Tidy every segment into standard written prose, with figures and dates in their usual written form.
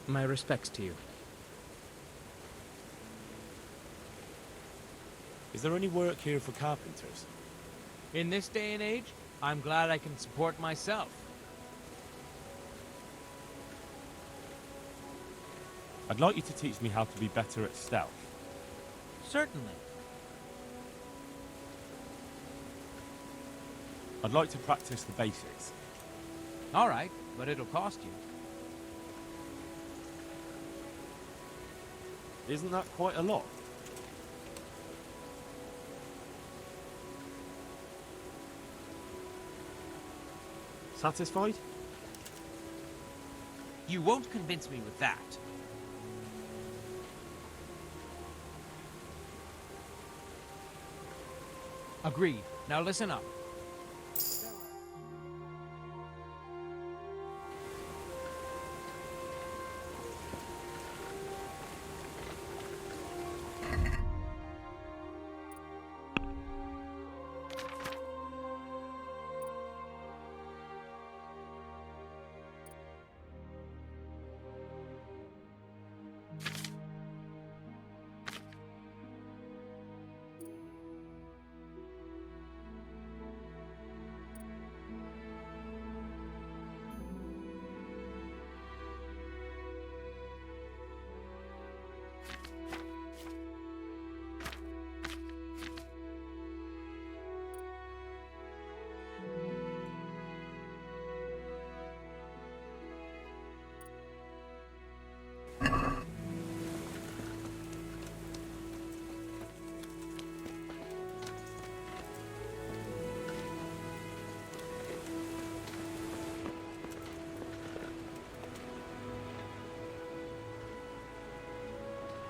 My respects to you. Is there any work here for carpenters? In this day and age, I'm glad I can support myself. I'd like you to teach me how to be better at stealth. Certainly. I'd like to practice the basics. All right, but it'll cost you. Isn't that quite a lot? Satisfied? You won't convince me with that. Agreed. Now listen up.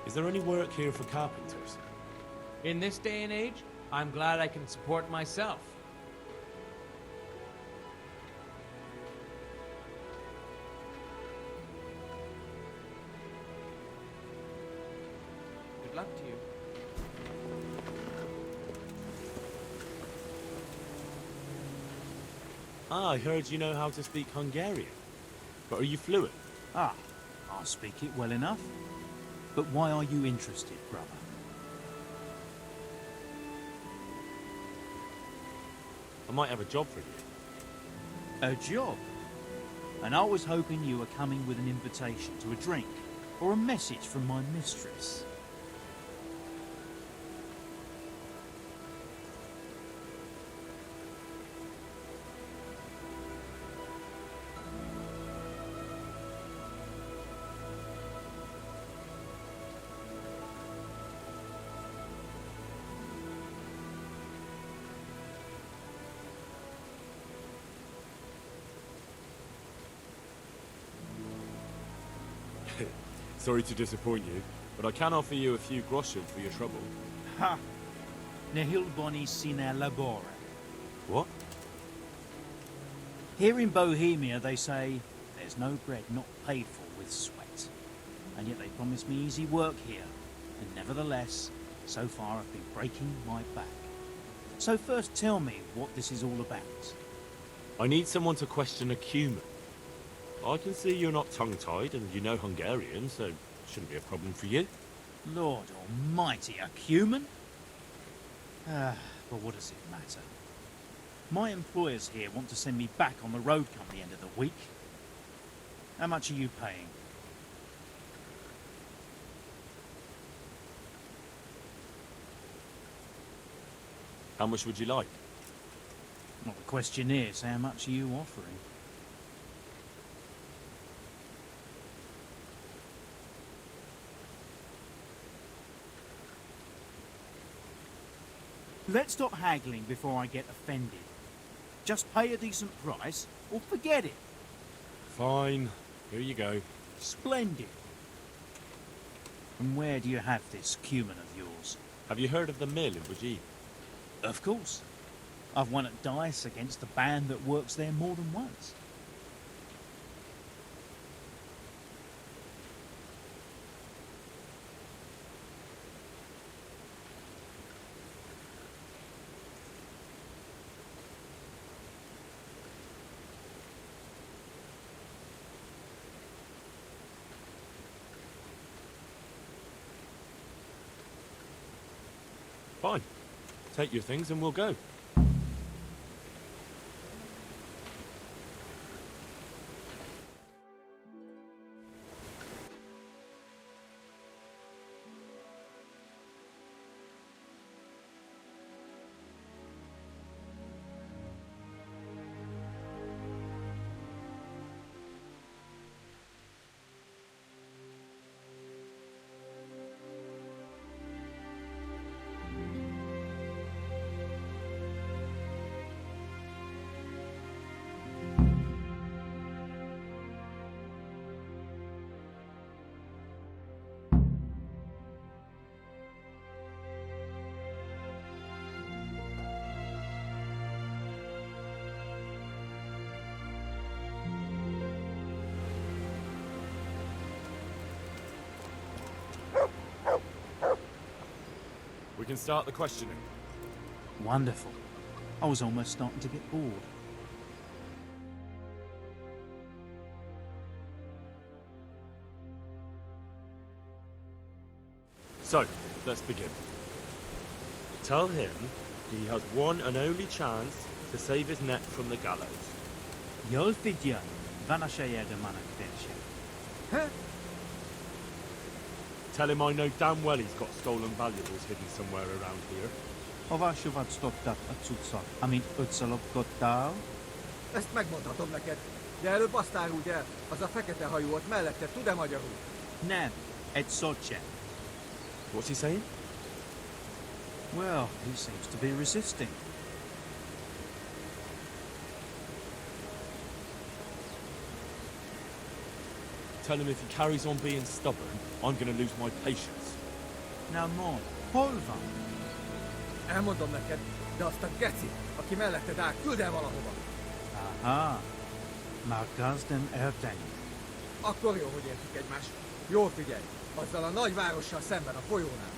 Is there any work here for carpenters? In this day and age, I'm glad I can support myself. Good luck to you. Ah, I heard you know how to speak Hungarian. But are you fluent? Ah, I speak it well enough. But why are you interested, brother? I might have a job for you. A job? And I was hoping you were coming with an invitation to a drink, or a message from my mistress. Sorry to disappoint you, but I can offer you a few groschen for your trouble. Ha! Nihil boni sine labore. What? Here in Bohemia they say, there's no bread not paid for with sweat. And yet they promise me easy work here. And nevertheless, so far I've been breaking my back. So first tell me what this is all about. I need someone to question a Cuman. I can see you're not tongue-tied and you know Hungarian, so it shouldn't be a problem for you. Lord almighty, a Cuman? But what does it matter? My employers here want to send me back on the road come the end of the week. How much are you paying? How much would you like? Well, the question is, how much are you offering? Let's stop haggling before I get offended. Just pay a decent price, or forget it. Fine. Here you go. Splendid. And where do you have this Cuman of yours? Have you heard of the mill in v.i.p.? Of course. I've won at dice against the band that works there more than once. Fine. Take your things and we'll go. We can start the questioning. Wonderful. I was almost starting to get bored. So, let's begin. Tell him he has one and only chance to save his neck from the gallows. Jól figyelj, van a saját manakterse. Tell him I know damn well he's got stolen valuables hidden somewhere around here. Hova sovad stoptat a cuccot, amit ötször lopkodtál? Ezt megmondhatom neked, de előbb azt áruld el, az a fekete hajú ott mellette tud-e magyarul? Nem, egy szót sem. What's he saying? Well, he seems to be resisting. Tell him if he carries on being stubborn, I'm going to lose my patience. Na mond, hol van? Elmondom neked, de azt a geci, aki melletted áll, küld el valahova. Aha, már gazden eltenni. Akkor jó, hogy értjük egymást. Jól figyelj, azzal a nagy várossal szemben a folyónál.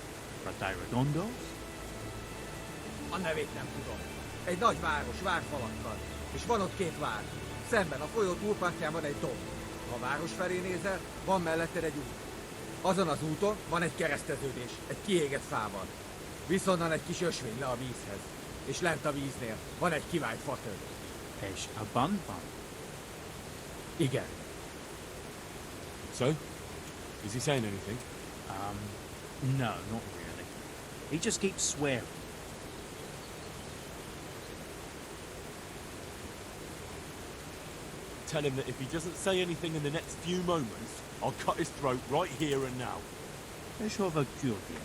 Ratairagondos? A nevét nem tudom. Egy nagy város, várfalakkal. És van ott két vár. Szemben a folyó túlpartján egy domb. Ha a város felé nézel, van melletted egy út. Azon az úton van egy kereszteződés, egy kiégett fával. Viszonnan egy kis ösvény le a vízhez. És lent a víznél van egy kivált fatör. És a van? Igen. So? Is he saying anything? No, not really. He just keeps swearing. Tell him that if he doesn't say anything in the next few moments, I'll cut his throat right here and now. És hova küldje?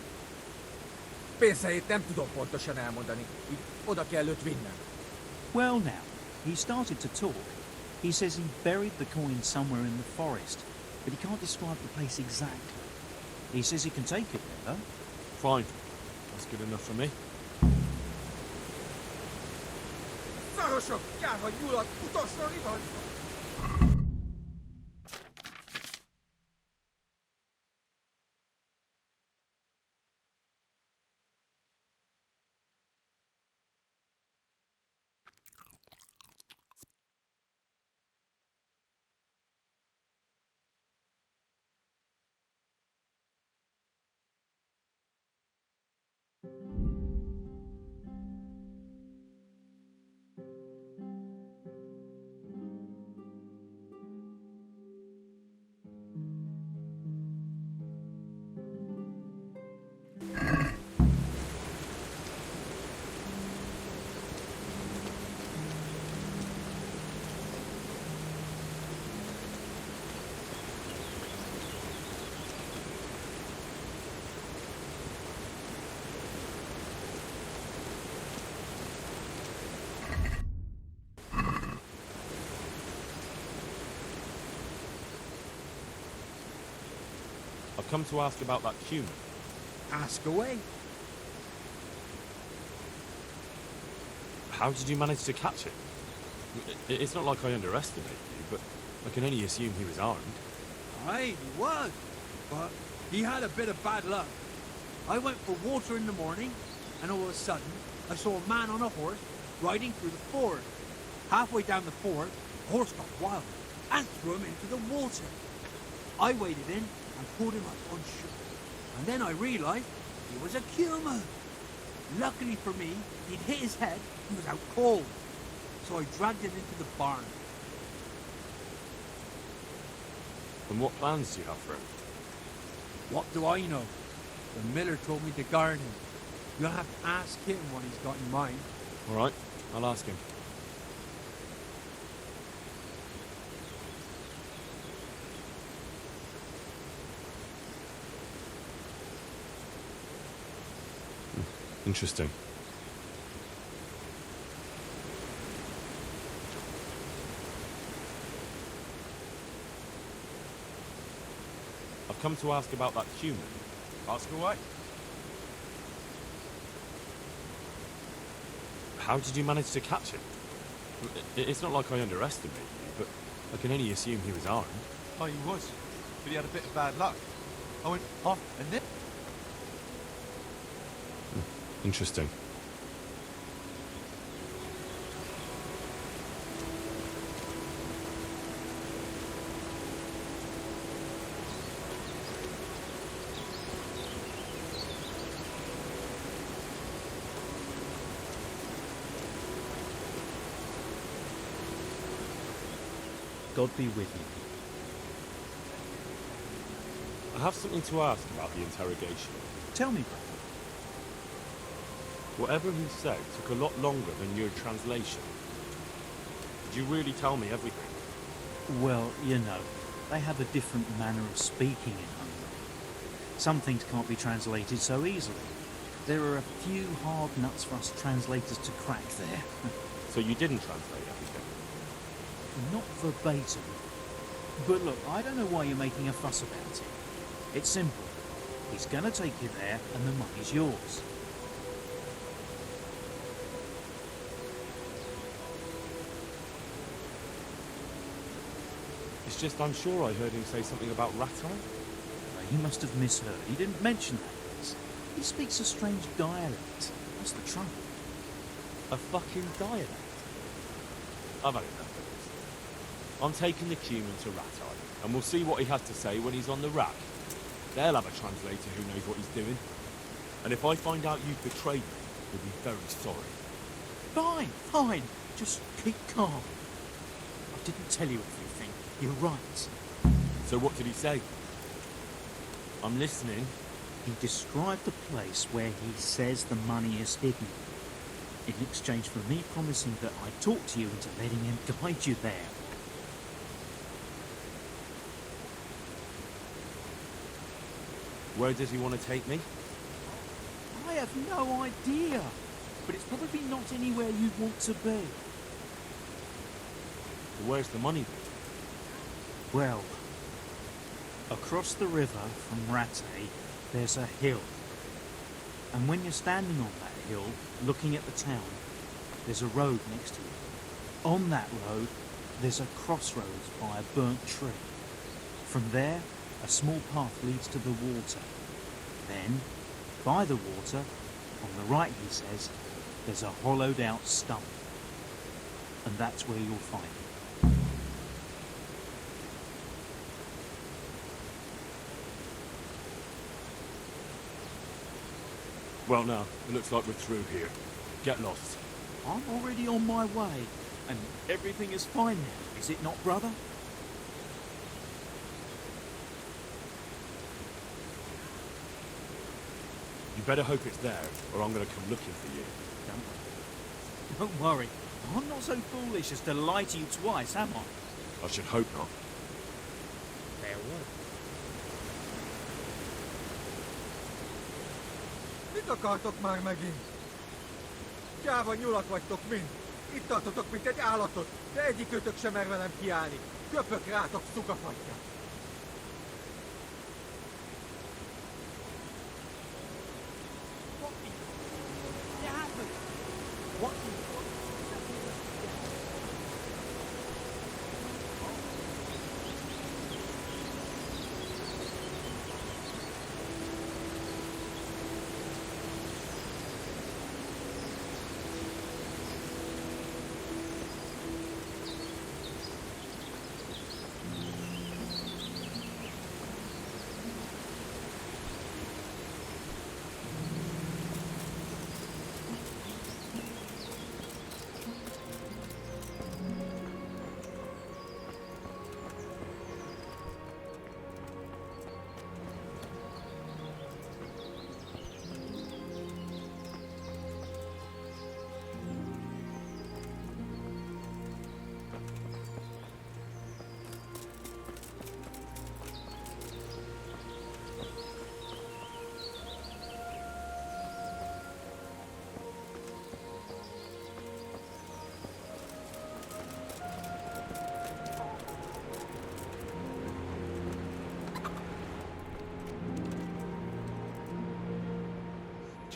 Pénzhelyét nem tudom pontosan elmondani. Így oda kell őt vinnem. Well now, he started to talk. He says he buried the coin somewhere in the forest, but he can't describe the place exactly. He says he can take it there. Fine. That's good enough for me. Szarosok! Jár, hogy nyulat! Utolsó rivad! I've come to ask about that Cuman. Ask away. How did you manage to catch it? It's not like I underestimate you, but I can only assume he was armed. Aye, he was. But he had a bit of bad luck. I went for water in the morning, and all of a sudden, I saw a man on a horse riding through the ford. Halfway down the ford, the horse got wild and threw him into the water. I waded in and pulled him up on shore. And then I realized he was a Cuman. Luckily for me, he'd hit his head and was out cold. So I dragged him into the barn. And what plans do you have for him? What do I know? The miller told me to guard him. You'll have to ask him what he's got in mind. All right, I'll ask him. Interesting. I've come to ask about that Cuman. Ask away. How did you manage to catch him? It's not like I underestimate you, but I can only assume he was armed. Oh, he was. But he had a bit of bad luck. I went off and then... Interesting. God be with you. I have something to ask about the interrogation. Tell me, brother. Whatever he said took a lot longer than your translation. Did you really tell me everything? Well, you know, they have a different manner of speaking in Hungary. Some things can't be translated so easily. There are a few hard nuts for us translators to crack there. So you didn't translate everything? Not verbatim. But look, I don't know why you're making a fuss about it. It's simple. He's gonna take you there and the money's yours. It's just I'm sure I heard him say something about Ratai. Well, he must have misheard. He didn't mention that. He speaks a strange dialect. What's the trouble? A fucking dialect? I've had enough of this. I'm taking the Cuman to Ratai, and we'll see what he has to say when he's on the rack. They'll have a translator who knows what he's doing. And if I find out you've betrayed me, you'll be very sorry. Fine, fine. Just keep calm. I didn't tell you everything. You're right. So what did he say? I'm listening. He described the place where he says the money is hidden. In exchange for me promising that I'd talk to you into letting him guide you there. Where does he want to take me? I have no idea. But it's probably not anywhere you'd want to be. Where's the money then? Well, across the river from Rattay, there's a hill. And when you're standing on that hill, looking at the town, there's a road next to it. On that road, there's a crossroads by a burnt tree. From there, a small path leads to the water. Then, by the water, on the right, he says, there's a hollowed out stump. And that's where you'll find it. Well, now, it looks like we're through here. Get lost. I'm already on my way. And everything is fine now, is it not, brother? You better hope it's there, or I'm going to come looking for you. Don't worry. I'm not so foolish as to lie to you twice, am I? I should hope not. Farewell. Mit akartok már megint? Gyáva nyulak vagytok mind. Itt tartotok, mint egy állatot, de egyikőtök sem mer velem kiállni. Köpök rátok, szukafatja.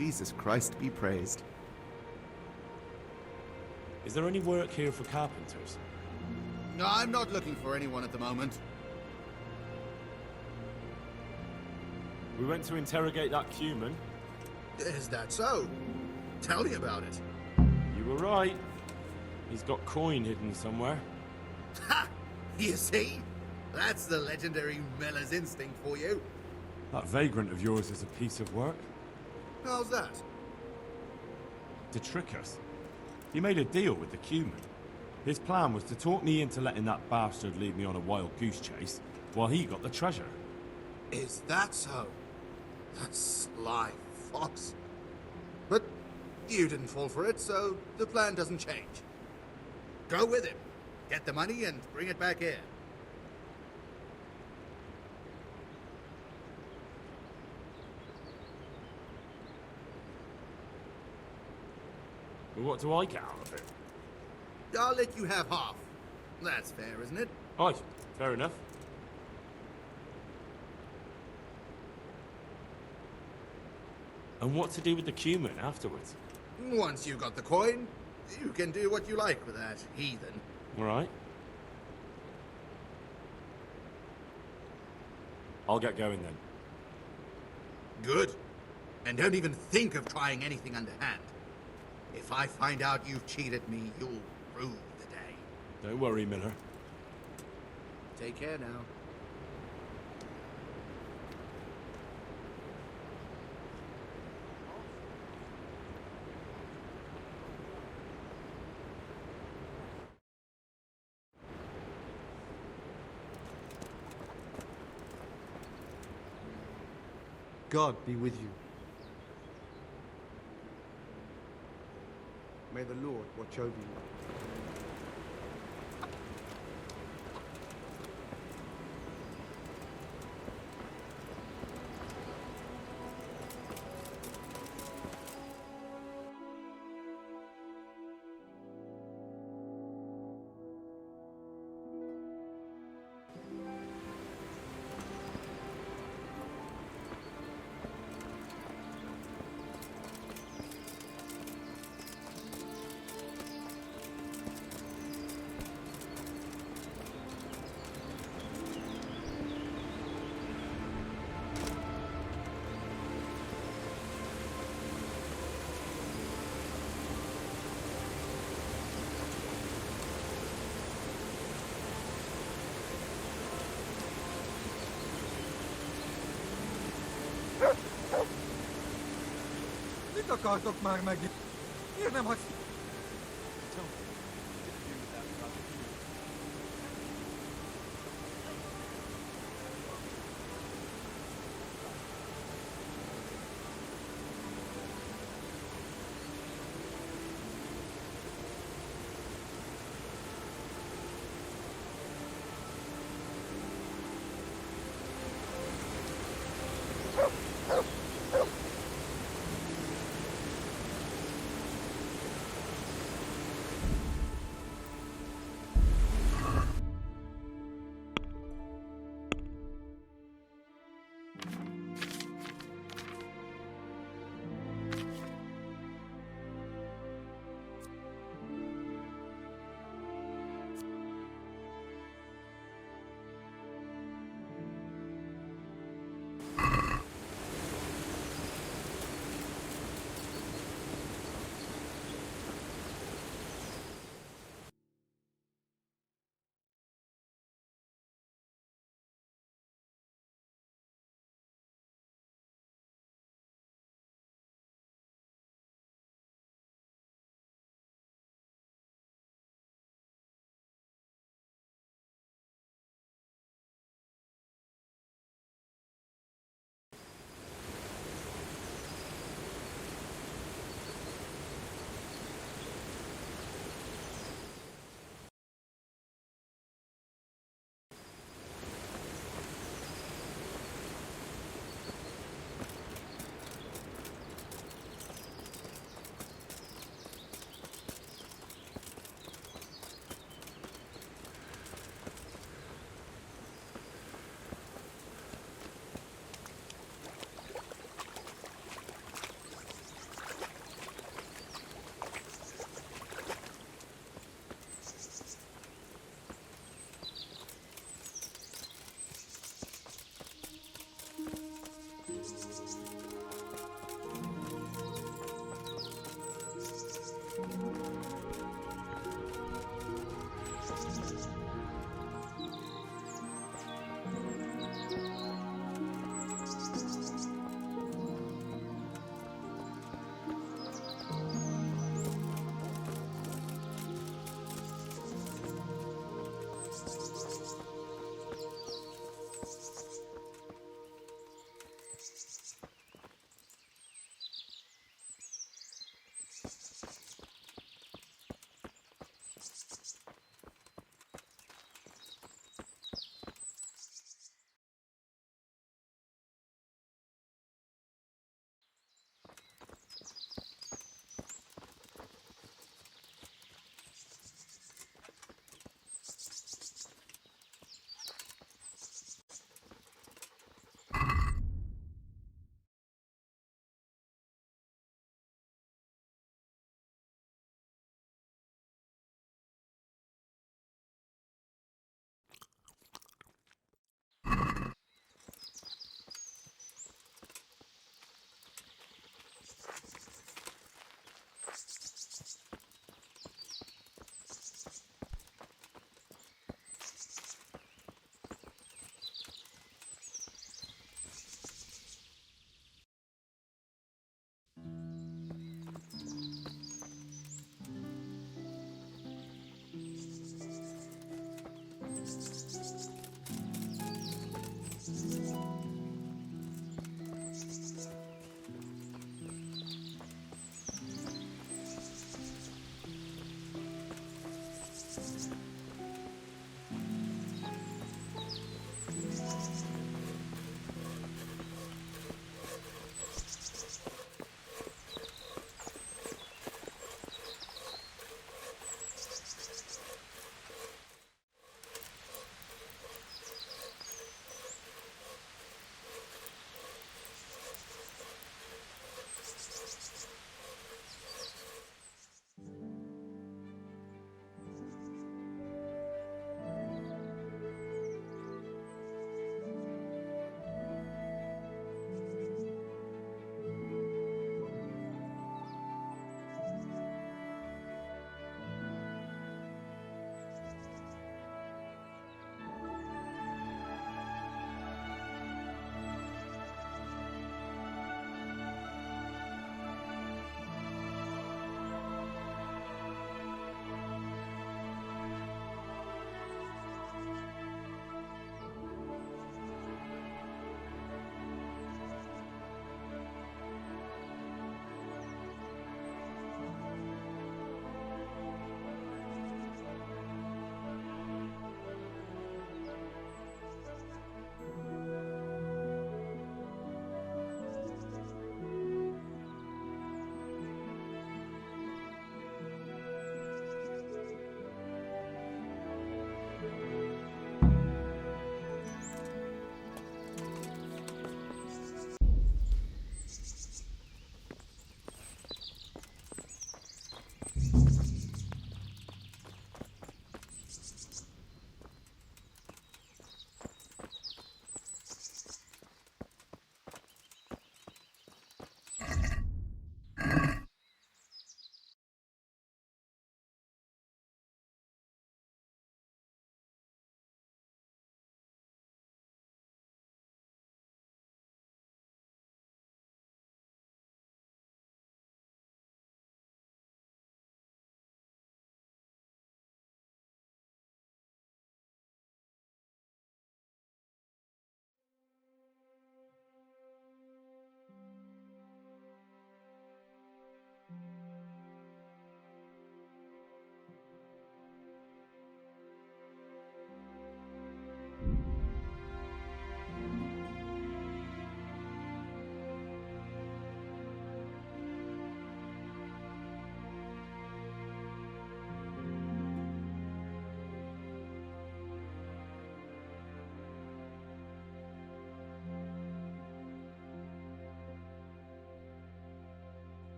Jesus Christ be praised. Is there any work here for carpenters? No, I'm not looking for anyone at the moment. We went to interrogate that Cuman. Is that so? Tell me about it. You were right. He's got coin hidden somewhere. Ha! You see? That's the legendary Miller's instinct for you. That vagrant of yours is a piece of work. How's that? To trick us. He made a deal with the Cuman. His plan was to talk me into letting that bastard lead me on a wild goose chase, while he got the treasure. Is that so? That sly fox. But you didn't fall for it, so the plan doesn't change. Go with him. Get the money and bring it back here. But what do I get out of it? I'll let you have half. That's fair, isn't it? Aye, fair enough. And what to do with the Cuman afterwards? Once you got the coin, you can do what you like with that heathen. All right. I'll get going then. Good. And don't even think of trying anything underhand. If I find out you've cheated me, you'll rue the day. Don't worry, Miller. Take care now. God be with you. May the Lord watch over you. Mit akartok már megint? Miért nem hagysz...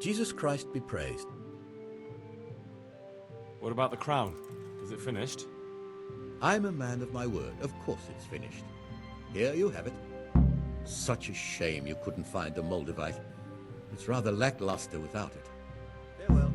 Jesus Christ be praised. What about the crown? Is it finished? I'm a man of my word. Of course it's finished. Here you have it. Such a shame you couldn't find the Moldavite. It's rather lackluster without it. Farewell.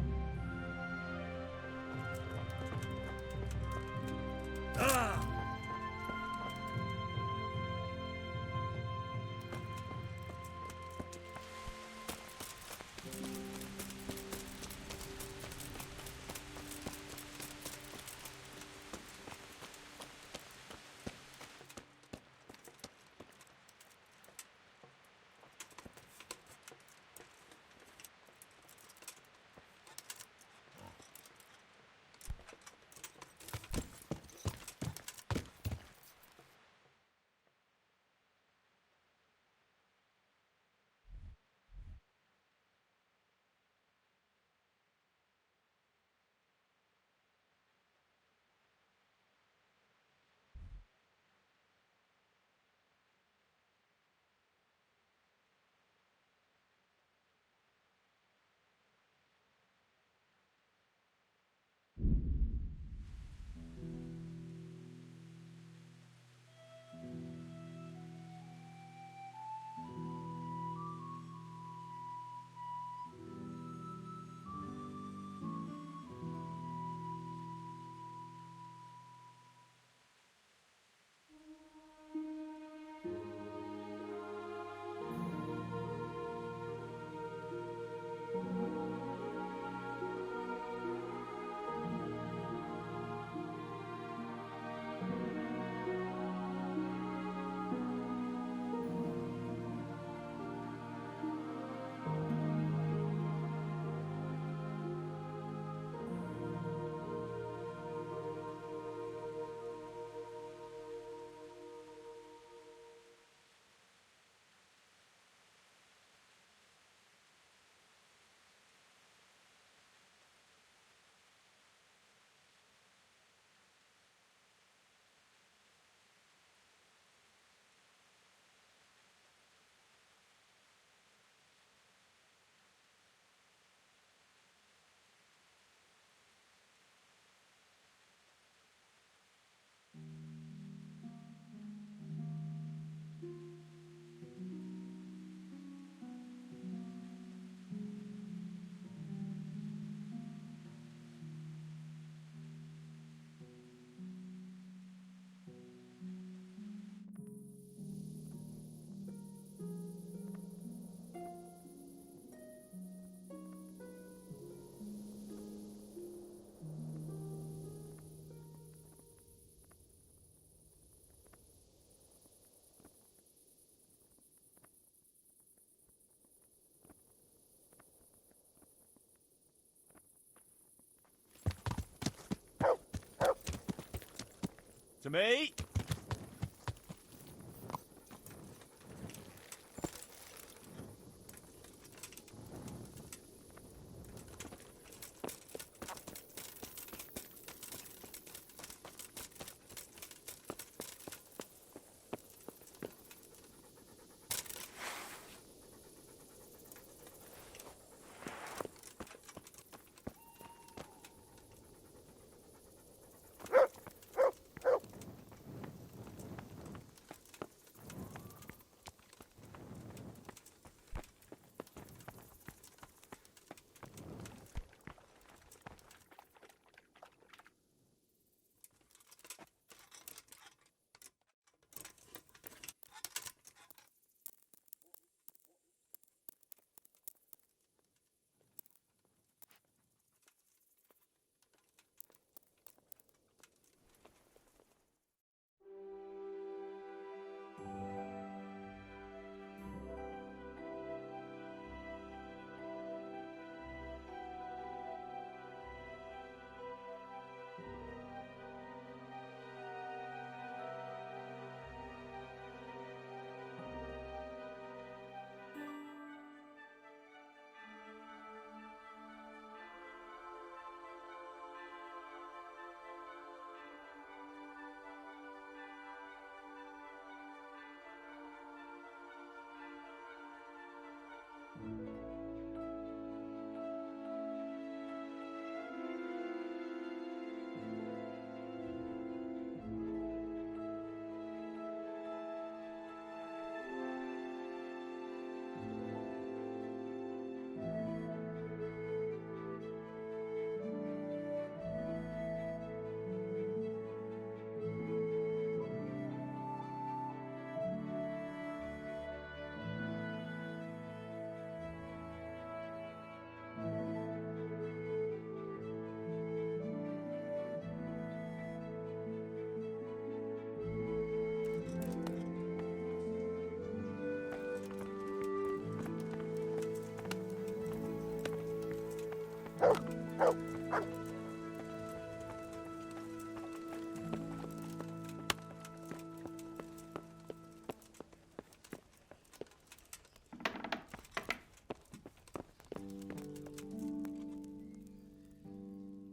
To me!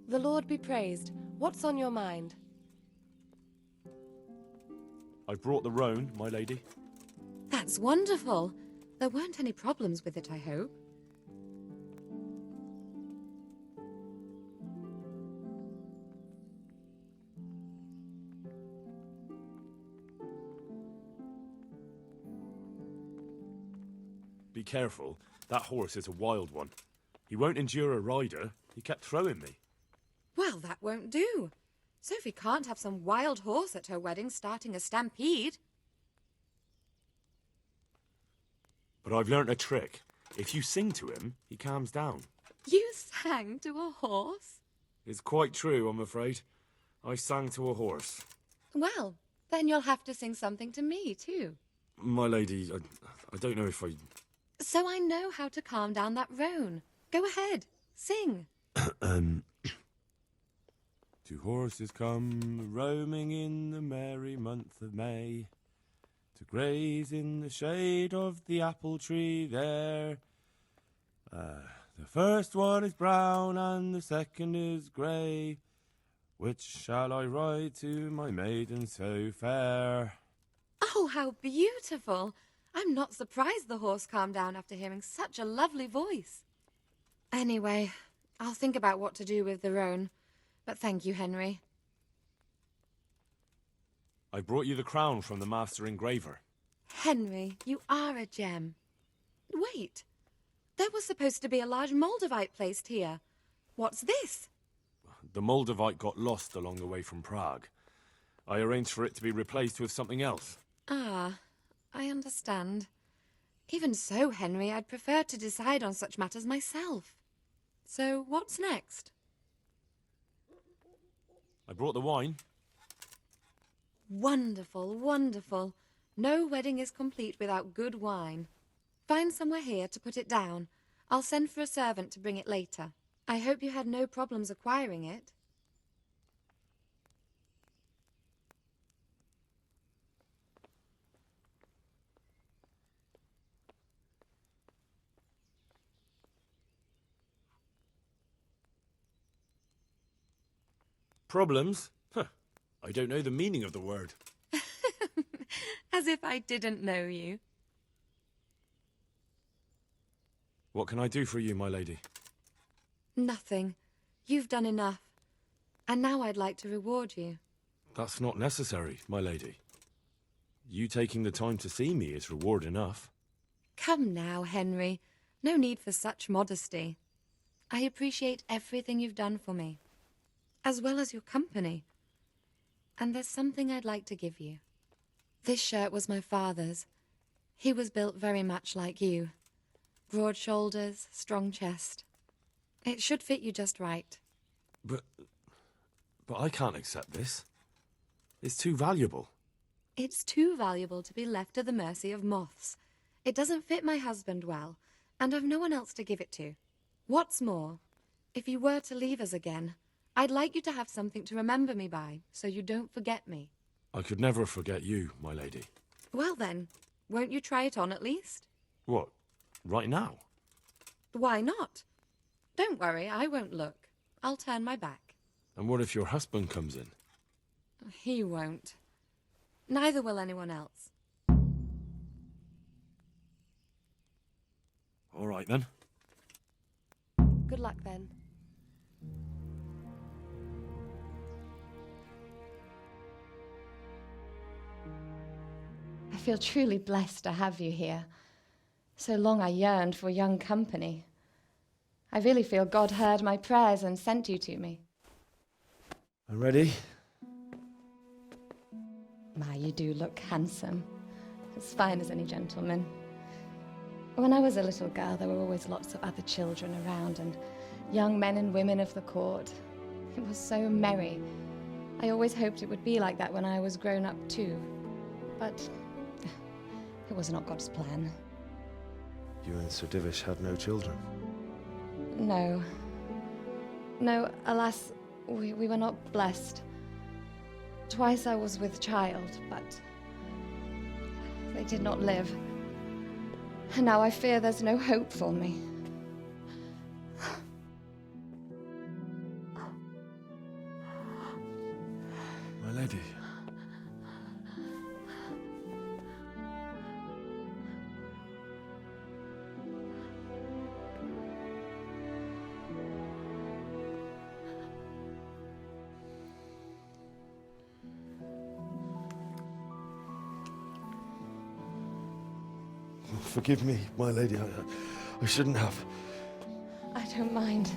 The Lord be praised. What's on your mind? I brought the roan, my lady. That's wonderful. There weren't any problems with it, I hope. Be careful. That horse is a wild one. He won't endure a rider. He kept throwing me. Well, that won't do. Sophie can't have some wild horse at her wedding starting a stampede. But I've learnt a trick. If you sing to him, he calms down. You sang to a horse? It's quite true, I'm afraid. I sang to a horse. Well, then you'll have to sing something to me, too. My lady, I don't know if I... So I know how to calm down that roan. Go ahead, sing. Two horses come roaming in the merry month of May, to graze in the shade of the apple tree there. The first one is brown and the second is grey. Which shall I ride to, my maiden so fair? Oh, how beautiful! I'm not surprised the horse calmed down after hearing such a lovely voice. Anyway, I'll think about what to do with the roan. But thank you, Henry. I brought you the crown from the master engraver. Henry, you are a gem. Wait, there was supposed to be a large Moldavite placed here. What's this? The Moldavite got lost along the way from Prague. I arranged for it to be replaced with something else. Ah, I understand. Even so, Henry, I'd prefer to decide on such matters myself. So, what's next? I brought the wine. Wonderful, wonderful. No wedding is complete without good wine. Find somewhere here to put it down. I'll send for a servant to bring it later. I hope you had no problems acquiring it. Problems? Huh. I don't know the meaning of the word. As if I didn't know you. What can I do for you, my lady? Nothing. You've done enough. And now I'd like to reward you. That's not necessary, my lady. You taking the time to see me is reward enough. Come now, Henry. No need for such modesty. I appreciate everything you've done for me, as well as your company. And there's something I'd like to give you. This shirt was my father's. He was built very much like you. Broad shoulders, strong chest. It should fit you just right. But I can't accept this. It's too valuable. It's too valuable to be left to the mercy of moths. It doesn't fit my husband well, and I've no one else to give it to. What's more, if you were to leave us again, I'd like you to have something to remember me by, so you don't forget me. I could never forget you, my lady. Well then, won't you try it on at least? What? Right now? Why not? Don't worry, I won't look. I'll turn my back. And what if your husband comes in? He won't. Neither will anyone else. All right, then. Good luck, then. I feel truly blessed to have you here. So long I yearned for young company. I really feel God heard my prayers and sent you to me. I'm ready. My, you do look handsome. As fine as any gentleman. When I was a little girl, there were always lots of other children around and young men and women of the court. It was so merry. I always hoped it would be like that when I was grown up too. But it was not God's plan. You and Sir Divish had no children? No. No, alas, we were not blessed. Twice I was with child, but they did not live. And now I fear there's no hope for me. My lady. Forgive me, my lady. I shouldn't have. I don't mind.